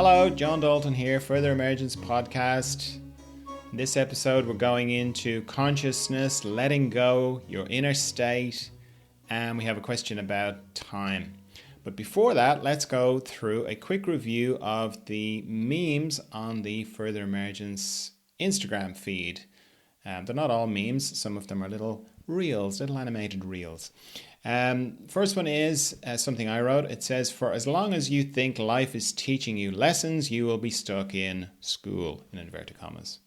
Hello, John Dalton here, Further Emergence Podcast. In this episode, we're going into consciousness, letting go, your inner state, and we have a question about time. But before that, let's go through a quick review of the memes on the Further Emergence Instagram feed. They're not all memes, some of them are little reels, little animated reels. First one is something I wrote. It says, for as long as you think life is teaching you lessons, you will be stuck in school, in inverted commas.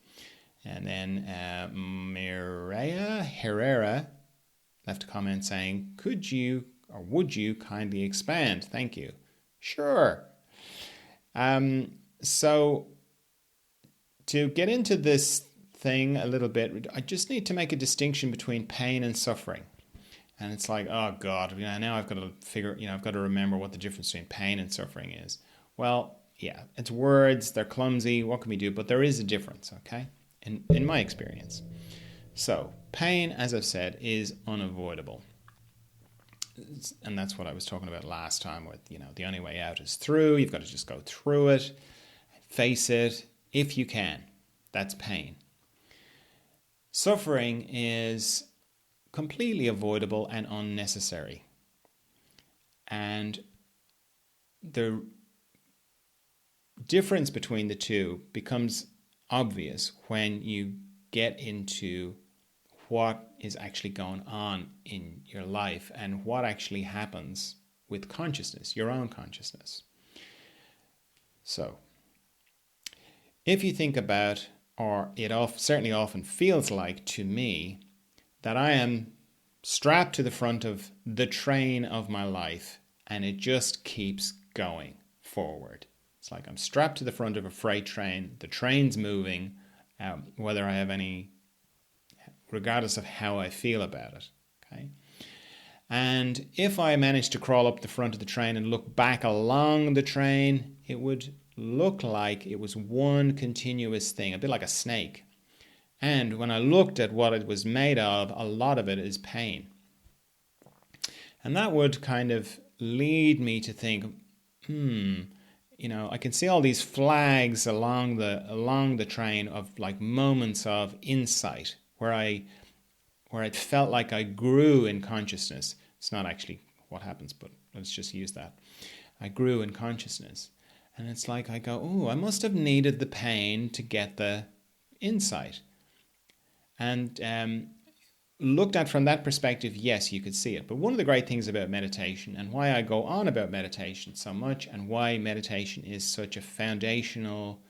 And then Mireia Herrera left a comment saying, could you or would you kindly expand? Thank you. Sure. So to get into this thing a little bit, I just need to make a distinction between pain and suffering. And it's like, oh God, now I've got to I've got to remember what the difference between pain and suffering is. Well, yeah, it's words, they're clumsy, what can we do? But there is a difference, okay? In my experience. So, pain, as I've said, is unavoidable. And that's what I was talking about last time with, the only way out is through. You've got to just go through it, face it, if you can. That's pain. Suffering is completely avoidable and unnecessary. And the difference between the two becomes obvious when you get into what is actually going on in your life and what actually happens with consciousness, your own consciousness. So, if you think about, or it certainly often feels like to me, that I am strapped to the front of the train of my life and it just keeps going forward. It's like I'm strapped to the front of a freight train, the train's moving, whether I have regardless of how I feel about it, okay? And if I managed to crawl up the front of the train and look back along the train, it would look like it was one continuous thing, a bit like a snake. And when I looked at what it was made of, a lot of it is pain. And that would kind of lead me to think, I can see all these flags along the train of like moments of insight where it felt like I grew in consciousness. It's not actually what happens, but let's just use that. I grew in consciousness. And it's like I go, I must have needed the pain to get the insight. And looked at from that perspective, yes, you could see it. But one of the great things about meditation, and why I go on about meditation so much, and why meditation is such a foundational,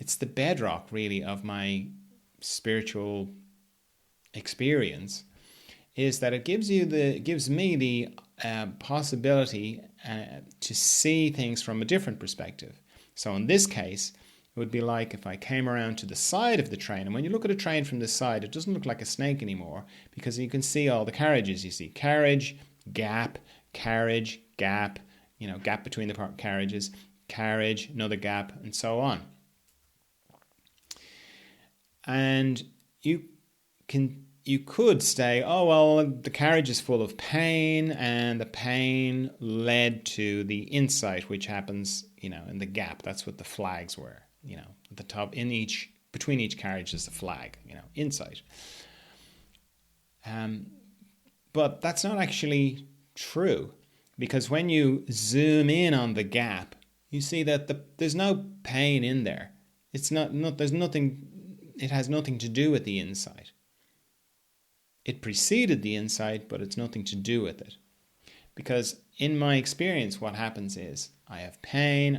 it's the bedrock really of my spiritual experience, is that it gives me the possibility to see things from a different perspective. So in this case, it would be like if I came around to the side of the train, and when you look at a train from the side, it doesn't look like a snake anymore because you can see all the carriages. You see carriage, gap, gap between the carriages, carriage, another gap, and so on. And you could say, the carriage is full of pain, and the pain led to the insight, which happens, in the gap. That's what the flags were. At the top, between each carriage is the flag, insight. But that's not actually true, because when you zoom in on the gap, you see that there's no pain in there. There's nothing. It has nothing to do with the insight. It preceded the insight, but it's nothing to do with it. Because in my experience, what happens is I have pain,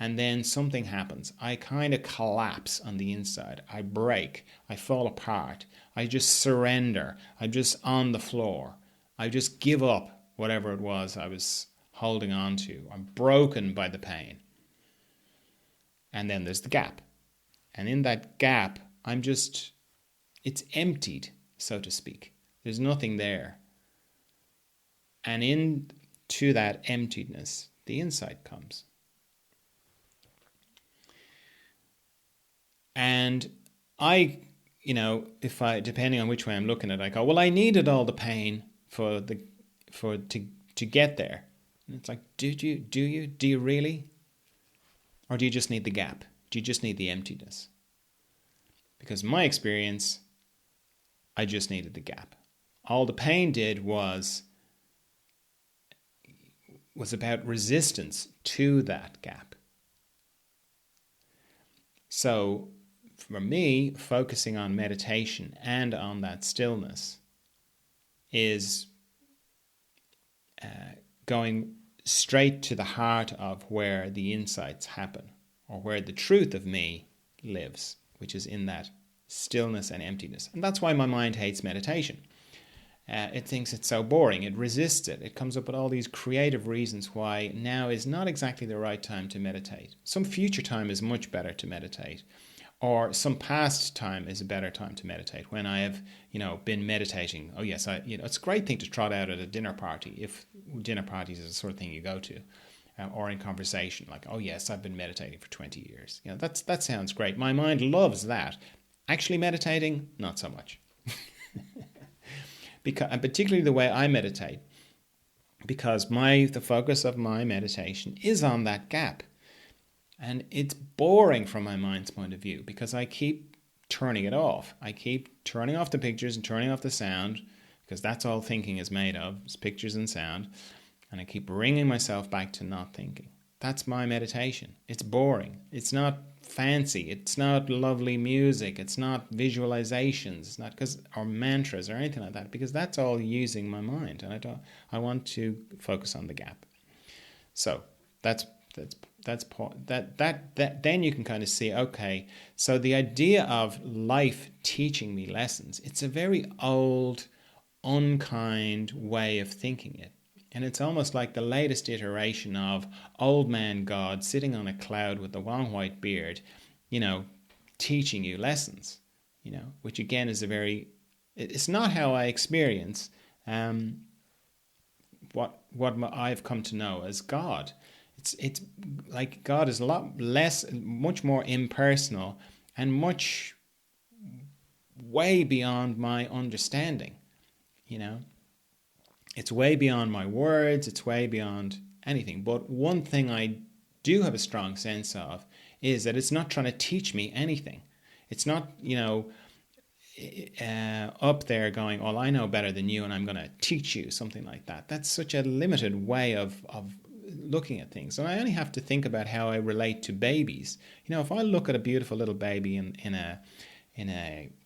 and then something happens. I kind of collapse on the inside. I break. I fall apart. I just surrender. I'm just on the floor. I just give up whatever it was I was holding on to. I'm broken by the pain. And then there's the gap. And in that gap, it's emptied, so to speak. There's nothing there. And into that emptiness, the insight comes. And I, depending on which way I'm looking at it, I go, well, I needed all the pain to get there. And it's like, do you really? Or do you just need the gap? Do you just need the emptiness? Because in my experience, I just needed the gap. All the pain did was about resistance to that gap. So for me, focusing on meditation and on that stillness is going straight to the heart of where the insights happen, or where the truth of me lives, which is in that stillness and emptiness. And that's why my mind hates meditation. It thinks it's so boring. It resists it. It comes up with all these creative reasons why now is not exactly the right time to meditate. Some future time is much better to meditate. Or some past time is a better time to meditate, when I have, been meditating. Oh yes, it's a great thing to trot out at a dinner party, if dinner parties is the sort of thing you go to, or in conversation, like, oh yes, I've been meditating for 20 years. That sounds great. My mind loves that. Actually meditating, not so much. And particularly the way I meditate, because the focus of my meditation is on that gap. And it's boring from my mind's point of view, because I keep turning it off. I keep turning off the pictures and turning off the sound, because that's all thinking is made of, is pictures and sound. And I keep bringing myself back to not thinking. That's my meditation. It's boring. It's not fancy. It's not lovely music. It's not visualizations. It's not or mantras or anything like that, because that's all using my mind. And I want to focus on the gap. So that's then you can kind of see, okay, so the idea of life teaching me lessons, it's a very old, unkind way of thinking it. And it's almost like the latest iteration of old man God sitting on a cloud with a long white beard, teaching you lessons, which again is it's not how I experience what I've come to know as God. It's like God is a lot much more impersonal, and much way beyond my understanding, It's way beyond my words, it's way beyond anything. But one thing I do have a strong sense of is that it's not trying to teach me anything. It's not, up there going, well, I know better than you and I'm going to teach you, something like that. That's such a limited way of looking at things. And I only have to think about how I relate to babies. If I look at a beautiful little baby in a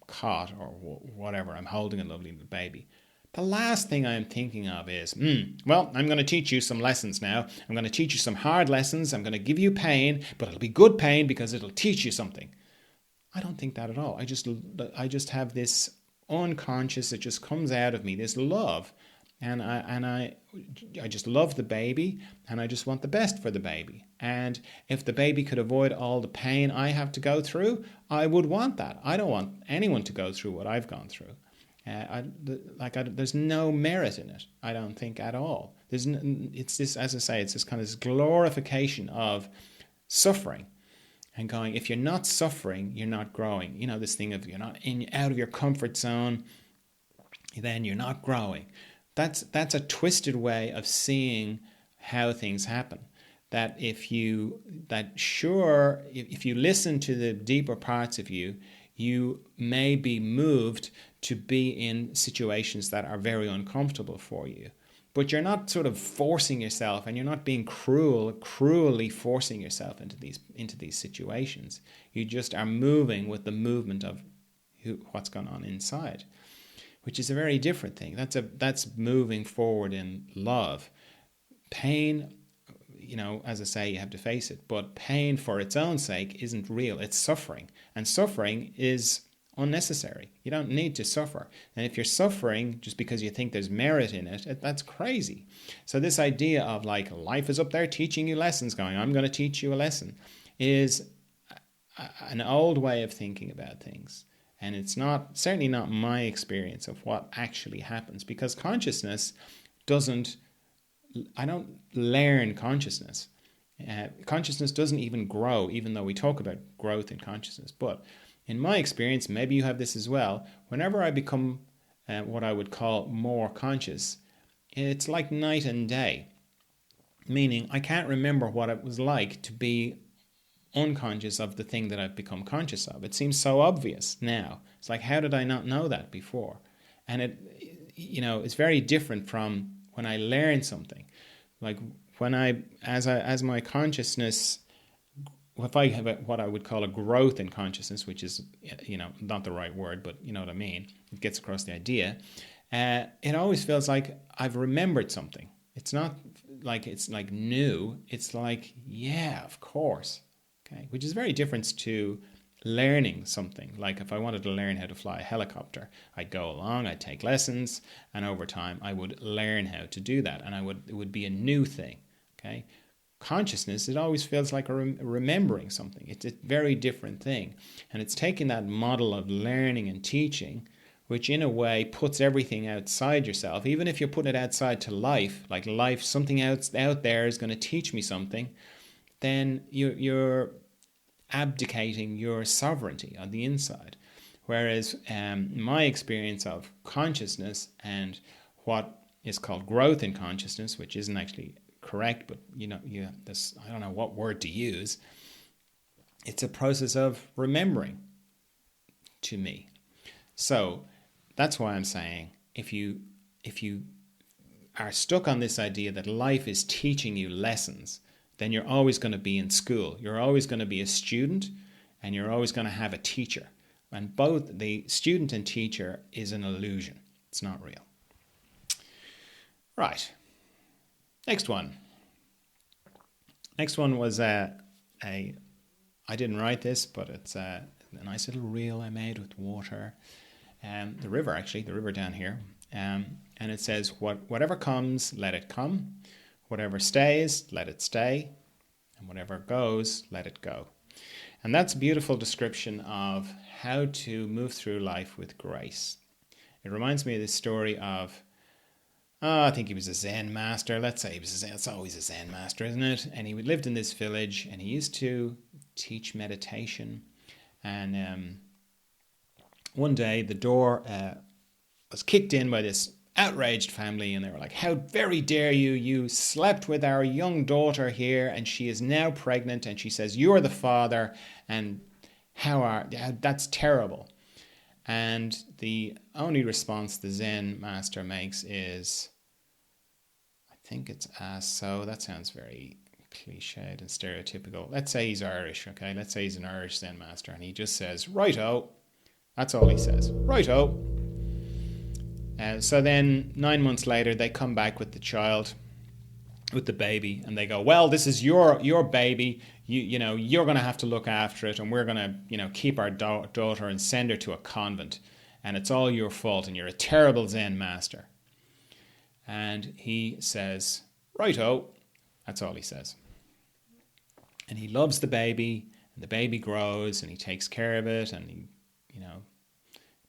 cot or whatever, I'm holding a lovely little baby, the last thing I'm thinking of is, well, I'm going to teach you some lessons now. I'm going to teach you some hard lessons. I'm going to give you pain, but it'll be good pain because it'll teach you something. I don't think that at all. I just have this unconscious, it just comes out of me, this love. And I just love the baby, and I just want the best for the baby. And if the baby could avoid all the pain I have to go through, I would want that. I don't want anyone to go through what I've gone through. There's no merit in it, I don't think, at all. It's this, as I say, it's this kind of glorification of suffering, and going, if you're not suffering, you're not growing. This thing of you're not out of your comfort zone, then you're not growing. That's a twisted way of seeing how things happen. That if you listen to the deeper parts of you, you may be moved to be in situations that are very uncomfortable for you. But you're not sort of forcing yourself, and you're not being cruelly forcing yourself into these situations. You just are moving with the movement of what's going on inside, which is a very different thing. That's moving forward in love. Pain, as I say, you have to face it. But pain for its own sake isn't real. It's suffering. And suffering is unnecessary. You don't need to suffer. And if you're suffering just because you think there's merit in it, that's crazy. So this idea of like life is up there teaching you lessons, going, I'm going to teach you a lesson, is an old way of thinking about things. And it's certainly not my experience of what actually happens, because consciousness I don't learn consciousness. Consciousness doesn't even grow, even though we talk about growth in consciousness. But in my experience, maybe you have this as well, whenever I become what I would call more conscious, it's like night and day. Meaning I can't remember what it was like to be unconscious of the thing that I've become conscious of. It seems so obvious now. It's like, how did I not know that before? And it's very different from when I learn something. Like when as my consciousness, if I have what I would call a growth in consciousness, which is, not the right word, but you know what I mean. It gets across the idea. It always feels like I've remembered something. It's not like it's like new. It's like, yeah, of course. Okay, which is very different to learning something. Like if I wanted to learn how to fly a helicopter, I'd go along, I'd take lessons, and over time I would learn how to do that, and it would be a new thing. Okay, consciousness, it always feels like remembering something. It's a very different thing, and it's taking that model of learning and teaching, which in a way puts everything outside yourself. Even if you're putting it outside to life, like life, something out there is going to teach me something, then you're abdicating your sovereignty on the inside. Whereas my experience of consciousness and what is called growth in consciousness, which isn't actually correct, but I don't know what word to use. It's a process of remembering to me. So that's why I'm saying if you are stuck on this idea that life is teaching you lessons, then you're always going to be in school. You're always going to be a student, and you're always going to have a teacher. And both the student and teacher is an illusion. It's not real. Right. Next one. Next one was I didn't write this, but it's a nice little reel I made with water. The river down here. And it says, whatever comes, let it come. Whatever stays, let it stay. And whatever goes, let it go. And that's a beautiful description of how to move through life with grace. It reminds me of this story of, I think he was a Zen master. Let's say he was a Zen. It's always a Zen master, isn't it? And he lived in this village, and he used to teach meditation. And one day the door was kicked in by this outraged family, and they were like, how very dare you slept with our young daughter here, and she is now pregnant, and she says you're the father, and that's terrible. And the only response the Zen master makes is, I think it's so that sounds very cliched and stereotypical. Let's say he's Irish, okay? Let's say he's an Irish Zen master, and he just says, righto. That's all he says, righto. So then 9 months later, they come back with the child, with the baby, and they go, well, this is your baby. You're going to have to look after it, and we're going to, keep our daughter and send her to a convent. And it's all your fault, and you're a terrible Zen master. And he says, righto. That's all he says. And he loves the baby, and the baby grows, and he takes care of it, and he,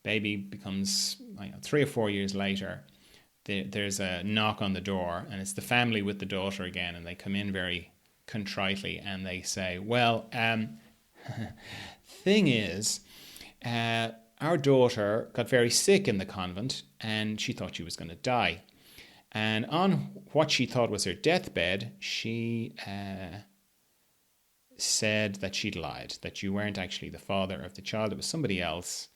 baby becomes 3 or 4 years later, there's a knock on the door, and it's the family with the daughter again, and they come in very contritely, and they say, well, thing is, our daughter got very sick in the convent, and she thought she was going to die. And on what she thought was her deathbed, she said that she'd lied, that you weren't actually the father of the child, it was somebody else.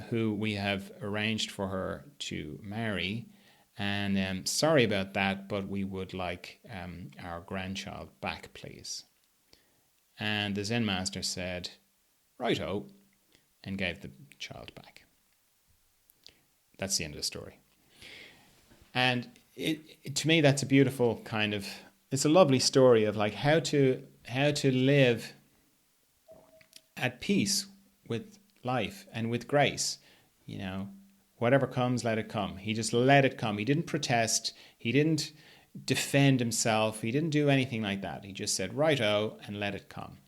Who we have arranged for her to marry. And sorry about that, but we would like our grandchild back, please. And the Zen master said, righto, and gave the child back. That's the end of the story. And to me, that's a beautiful it's a lovely story of like how to live at peace with life and with grace. Whatever comes, let it come. He just let it come. He didn't protest. He didn't defend himself. He didn't do anything like that. He just said righto and let it come.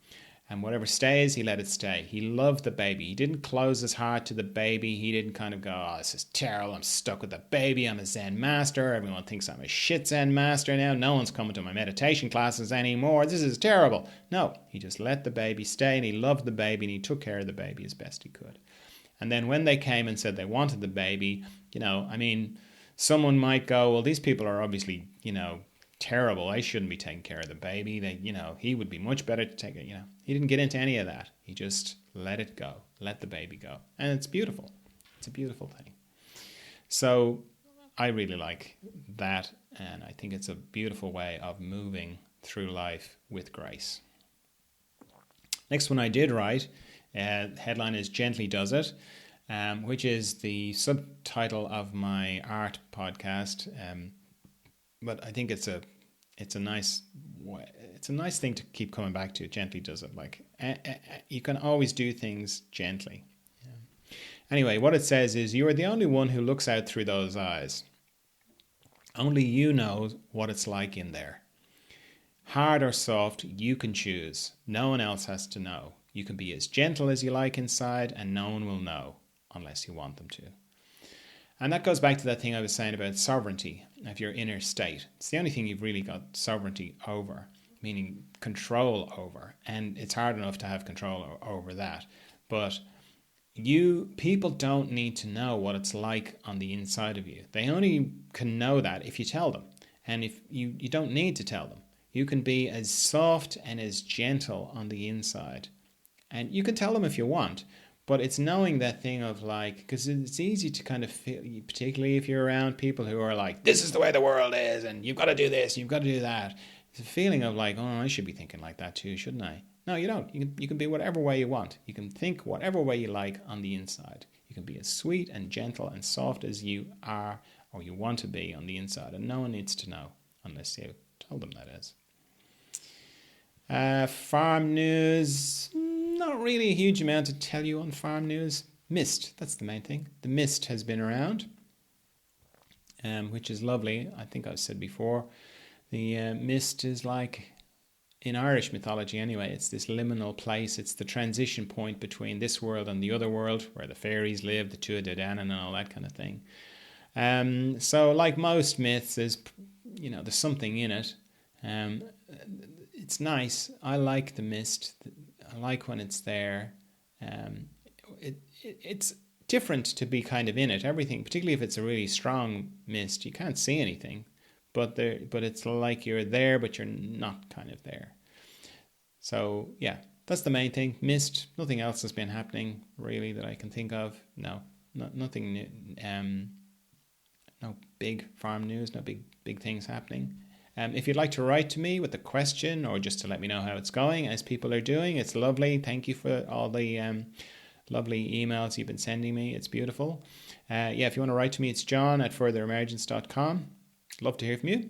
And whatever stays, he let it stay. He loved the baby. He didn't close his heart to the baby. He didn't kind of go, oh, this is terrible. I'm stuck with the baby. I'm a Zen master. Everyone thinks I'm a shit Zen master now. No one's coming to my meditation classes anymore. This is terrible. No, he just let the baby stay, and he loved the baby, and he took care of the baby as best he could. And then when they came and said they wanted the baby, someone might go, well, these people are obviously, terrible. I shouldn't be taking care of the baby. He would be much better to take it. He didn't get into any of that. He just let it go, let the baby go. And it's beautiful. It's a beautiful thing. So I really like that. And I think it's a beautiful way of moving through life with grace. Next one I did write, headline is Gently Does It, which is the subtitle of my art podcast. But I think it's a nice thing to keep coming back to. Gently does it. Like you can always do things gently. Yeah. Anyway, what it says is, you are the only one who looks out through those eyes. Only you know what it's like in there. Hard or soft, you can choose. No one else has to know. You can be as gentle as you like inside, and no one will know unless you want them to. And that goes back to that thing I was saying about sovereignty of your inner state. It's the only thing you've really got sovereignty over, meaning control over. And it's hard enough to have control over that. But people don't need to know what it's like on the inside of you. They only can know that if you tell them. And if you don't need to tell them. You can be as soft and as gentle on the inside. And you can tell them if you want. But it's knowing that thing of like, because it's easy to kind of feel, particularly if you're around people who are like, this is the way the world is, and you've got to do this, you've got to do that. It's a feeling of like, oh, I should be thinking like that too, shouldn't I? No, you don't. You can be whatever way you want. You can think whatever way you like on the inside. You can be as sweet and gentle and soft as you are or you want to be on the inside. And no one needs to know unless you tell them, that is. Farm news. Not really a huge amount to tell you on farm news. Mist, that's the main thing. The mist has been around, which is lovely. I think I've said before, the mist is like, in Irish mythology anyway, it's this liminal place. It's the transition point between this world and the other world, where the fairies live, the Tuatha Dé Danann and all that kind of thing. So like most myths, there's something in it. It's nice. I like the mist. I like when it's there. It's different to be kind of in it. Everything, particularly if it's a really strong mist, you can't see anything, but it's like you're there, but you're not kind of there. So yeah, that's the main thing. Mist. Nothing else has been happening really that I can think of. Nothing new. No big farm news. No big things happening. If you'd like to write to me with a question or just to let me know how it's going, as people are doing, it's lovely. Thank you for all the lovely emails you've been sending me. It's beautiful. If you want to write to me, it's john@furtheremergence.com. Love to hear from you.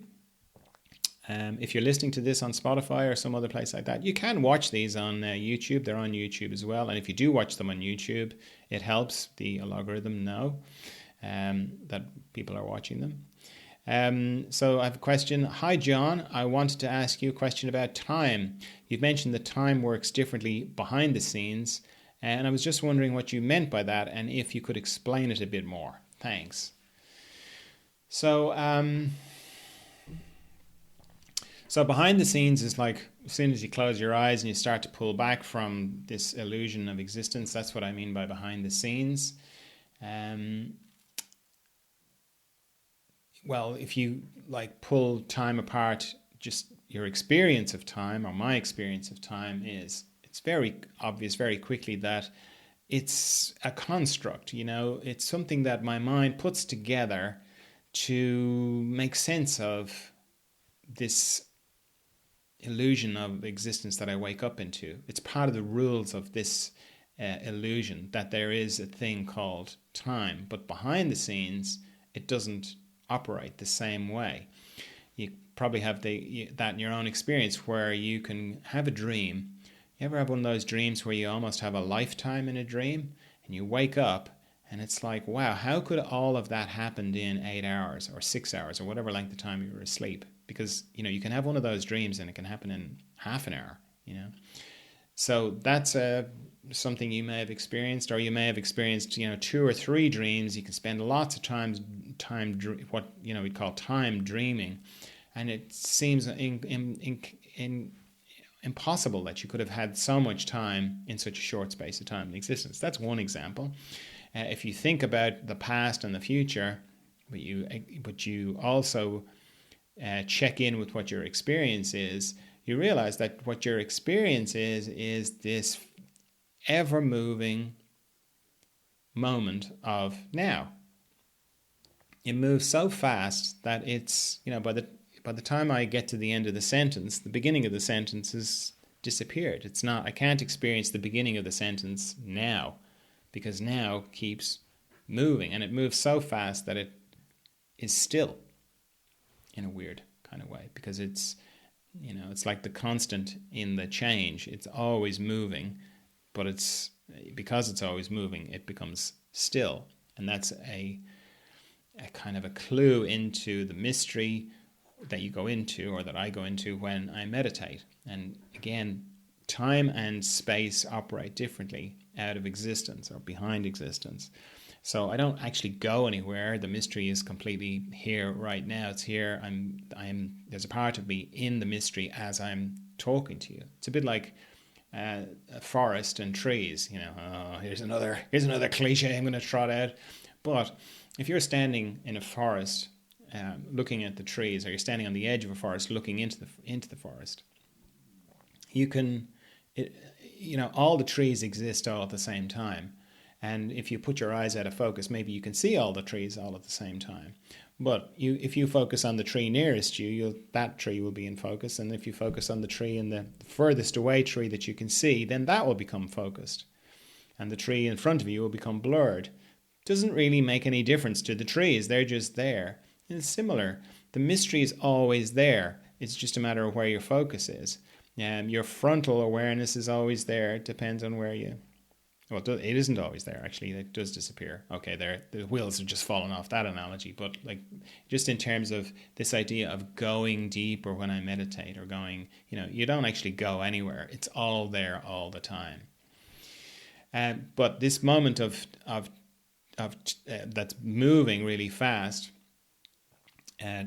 If you're listening to this on Spotify or some other place like that, you can watch these on YouTube. They're on YouTube as well. And if you do watch them on YouTube, it helps the algorithm know that people are watching them. So I have a question. Hi, John. I wanted to ask you a question about time. You've mentioned that time works differently behind the scenes, and I was just wondering what you meant by that and if you could explain it a bit more. Thanks. So behind the scenes is like as soon as you close your eyes and you start to pull back from this illusion of existence. That's what I mean by behind the scenes. Well, if you like pull time apart, just your experience of time, or my experience of time, it's very obvious very quickly that it's a construct. It's something that my mind puts together to make sense of this illusion of existence that I wake up into. It's part of the rules of this illusion that there is a thing called time, but behind the scenes, it doesn't operate the same way. You probably have that in your own experience where you can have a dream. You ever have one of those dreams where you almost have a lifetime in a dream and you wake up and it's like, wow, how could all of that happen in 8 hours or 6 hours or whatever length of time you were asleep? Because, you can have one of those dreams and it can happen in half an hour, So that's something you may have experienced, or you may have experienced, 2 or 3 dreams. You can spend lots of time what we'd call time dreaming, and it seems impossible that you could have had so much time in such a short space of time in existence. That's one example. If you think about the past and the future, but you also check in with what your experience is, you realize that what your experience is this ever moving moment of now. It moves so fast that it's, by the time I get to the end of the sentence, the beginning of the sentence has disappeared. I can't experience the beginning of the sentence now, because now keeps moving, and it moves so fast that it is still in a weird kind of way, because it's like the constant in the change. It's always moving, but because it's always moving, it becomes still. And that's a kind of a clue into the mystery that you go into, or that I go into when I meditate. And again, time and space operate differently out of existence or behind existence. So I don't actually go anywhere. The mystery is completely here right now. It's here. There's a part of me in the mystery as I'm talking to you. It's a bit like a forest and trees. Here's another cliche I'm going to trot out. But if you're standing in a forest, looking at the trees, or you're standing on the edge of a forest looking into the forest, you can, all the trees exist all at the same time. And if you put your eyes out of focus, maybe you can see all the trees all at the same time. But if you focus on the tree nearest you, that tree will be in focus. And if you focus on the tree in the furthest away tree that you can see, then that will become focused. And the tree in front of you will become blurred. Doesn't really make any difference to the trees. They're just there. And it's similar. The mystery is always there. It's just a matter of where your focus is. Your frontal awareness is always there. It depends on where you... Well, it isn't always there, actually. It does disappear. Okay, the wheels are just falling off that analogy. But just in terms of this idea of going deeper when I meditate, or going, you don't actually go anywhere. It's all there all the time. But this moment of that's moving really fast, my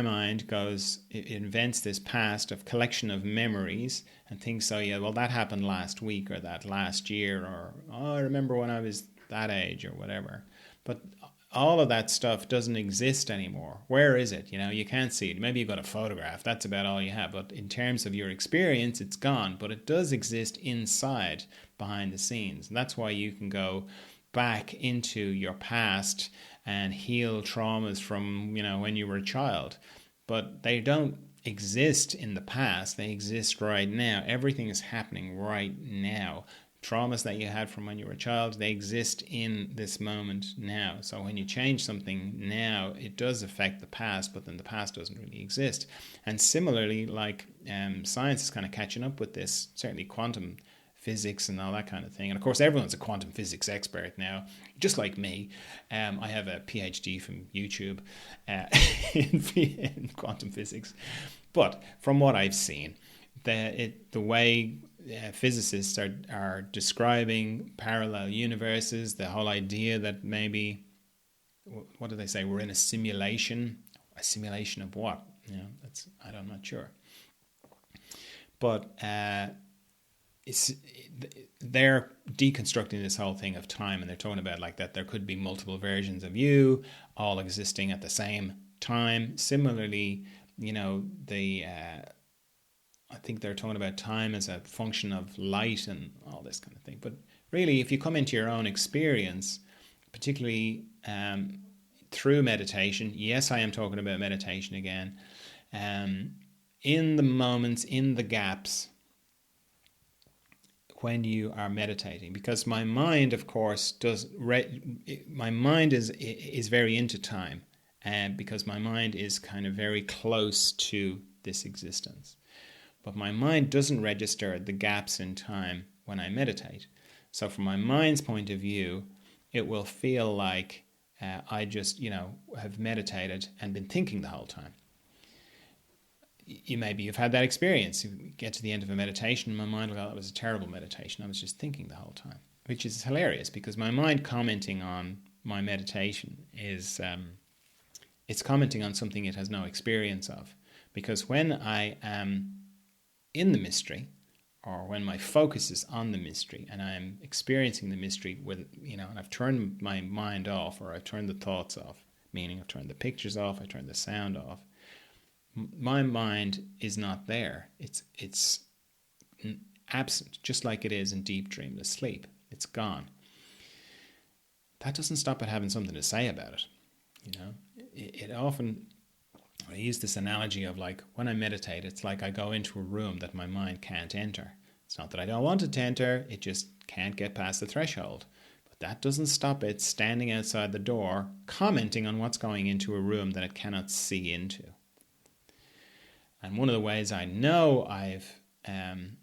mind goes, it invents this past of collection of memories and thinks, that happened last week, or that last year, or I remember when I was that age, or whatever. But all of that stuff doesn't exist anymore. Where is it? You can't see it. Maybe you've got a photograph. That's about all you have. But in terms of your experience, it's gone. But it does exist inside, behind the scenes. And that's why you can go back into your past and heal traumas from, when you were a child. But they don't exist in the past. They exist right now. Everything is happening right now. Traumas that you had from when you were a child, they exist in this moment now. So when you change something now, it does affect the past, but then the past doesn't really exist. And similarly, science is kind of catching up with this, certainly quantum physics and all that kind of thing. And of course, everyone's a quantum physics expert now, just like me. I have a PhD from YouTube in quantum physics. But from what I've seen, the way physicists are describing parallel universes, the whole idea that maybe, what do they say, we're in a simulation. A simulation of what? I'm not sure. But they're deconstructing this whole thing of time, and they're talking about that there could be multiple versions of you all existing at the same time. Similarly, I think they're talking about time as a function of light and all this kind of thing. But really, if you come into your own experience, particularly through meditation, yes, I am talking about meditation again, in the moments, in the gaps, when you are meditating, because my mind, of course, my mind is very into time, and because my mind is kind of very close to this existence, but my mind doesn't register the gaps in time when I meditate. So from my mind's point of view, it will feel like I just have meditated and been thinking the whole time. You've had that experience. You get to the end of a meditation, and my mind will go, that was a terrible meditation. I was just thinking the whole time, which is hilarious, because my mind commenting on my meditation is, it's commenting on something it has no experience of. Because when I am in the mystery, or when my focus is on the mystery and I'm experiencing the mystery with, and I've turned my mind off, or I've turned the thoughts off, meaning I've turned the pictures off, I turned the sound off. My mind is not there. It's absent, just like it is in deep dreamless sleep. It's gone. That doesn't stop it having something to say about it. It often, I use this analogy of like when I meditate, it's like I go into a room that my mind can't enter. It's not that I don't want it to enter, it just can't get past the threshold. But that doesn't stop it standing outside the door, commenting on what's going into a room that it cannot see into. And one of the ways I know I'm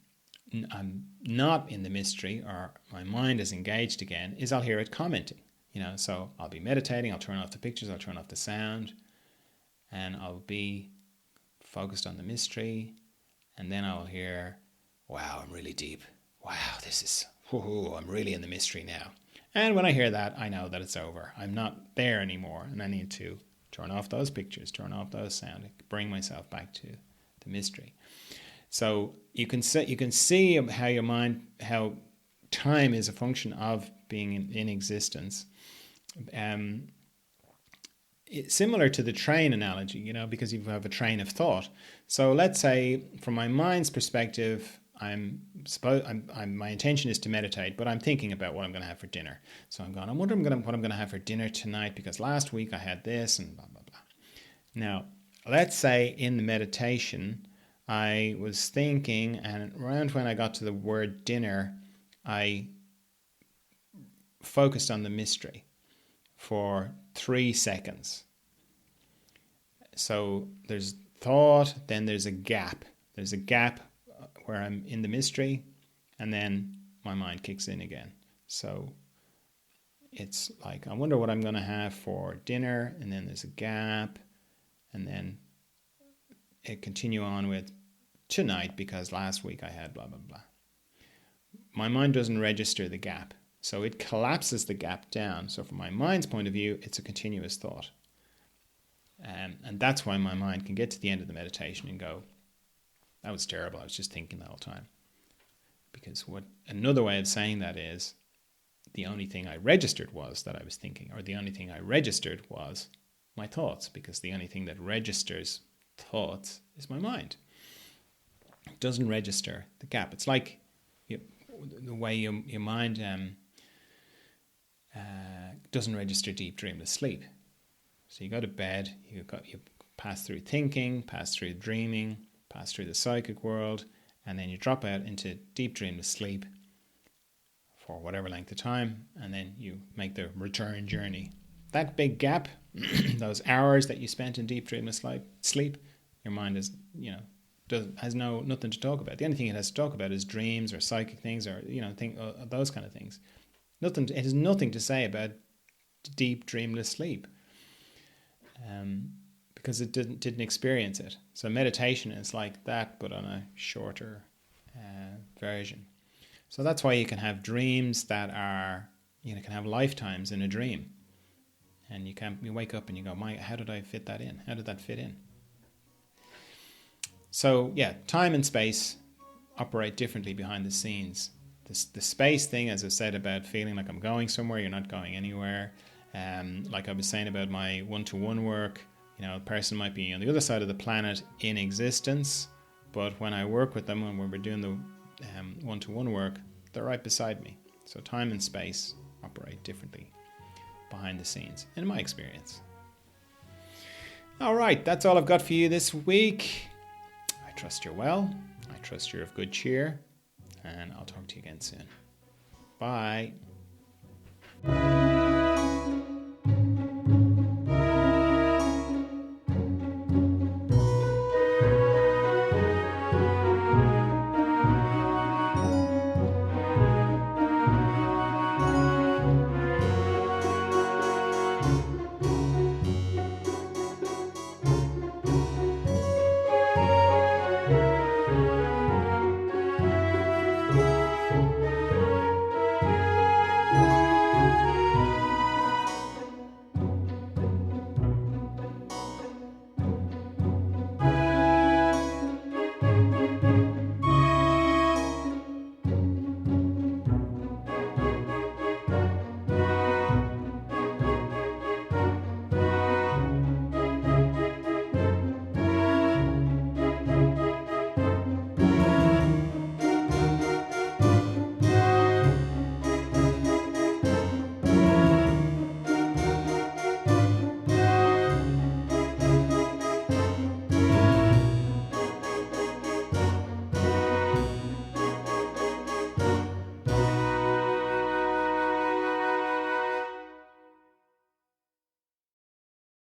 not in the mystery, or my mind is engaged again, is I'll hear it commenting. So I'll be meditating, I'll turn off the pictures, I'll turn off the sound, and I'll be focused on the mystery, and then I'll hear, wow, I'm really deep. Wow, I'm really in the mystery now. And when I hear that, I know that it's over. I'm not there anymore, and I need to turn off those pictures, turn off those sound, bring myself back to the mystery. So you can see how your mind, how time is a function of being in existence. It's similar to the train analogy, because you have a train of thought. So let's say, from my mind's perspective, my intention is to meditate, but I'm thinking about what I'm going to have for dinner. So I'm wondering what I'm going to have for dinner tonight, because last week I had this and blah, blah, blah. Now, let's say in the meditation, I was thinking, and around when I got to the word dinner, I focused on the mystery for 3 seconds. So there's thought, then there's a gap. There's a gap where I'm in the mystery, and then my mind kicks in again. So it's like, I wonder what I'm going to have for dinner, and then there's a gap, and then it continue on with tonight, because last week I had blah, blah, blah. My mind doesn't register the gap. So it collapses the gap down. So from my mind's point of view, it's a continuous thought. And that's why my mind can get to the end of the meditation and go, that was terrible. I was just thinking the whole time. Because another way of saying that is, the only thing I registered was that I was thinking, or the only thing I registered was my thoughts, because the only thing that registers thoughts is my mind. It doesn't register the gap. It's like the way your mind doesn't register deep dreamless sleep. So you go to bed, you pass through thinking, pass through dreaming, pass through the psychic world, and then you drop out into deep dreamless sleep for whatever length of time, and then you make the return journey. That big gap, those hours that you spent in deep dreamless sleep, your mind is, has nothing to talk about. The only thing it has to talk about is dreams or psychic things, or those kind of things. It has nothing to say about deep dreamless sleep, because it didn't experience it. So meditation is like that, but on a shorter version. So that's why you can have dreams that are, can have lifetimes in a dream, and you wake up and you go, how did I fit that in? How did that fit in? So yeah, time and space operate differently behind the scenes. The space thing, as I said, about feeling like I'm going somewhere, you're not going anywhere. Like I was saying about my one-to-one work, a person might be on the other side of the planet in existence, but when I work with them, when we're doing the one-to-one work, they're right beside me. So time and space operate differently behind the scenes, in my experience. All right, that's all I've got for you this week. I trust you're well. I trust you're of good cheer. And I'll talk to you again soon. Bye.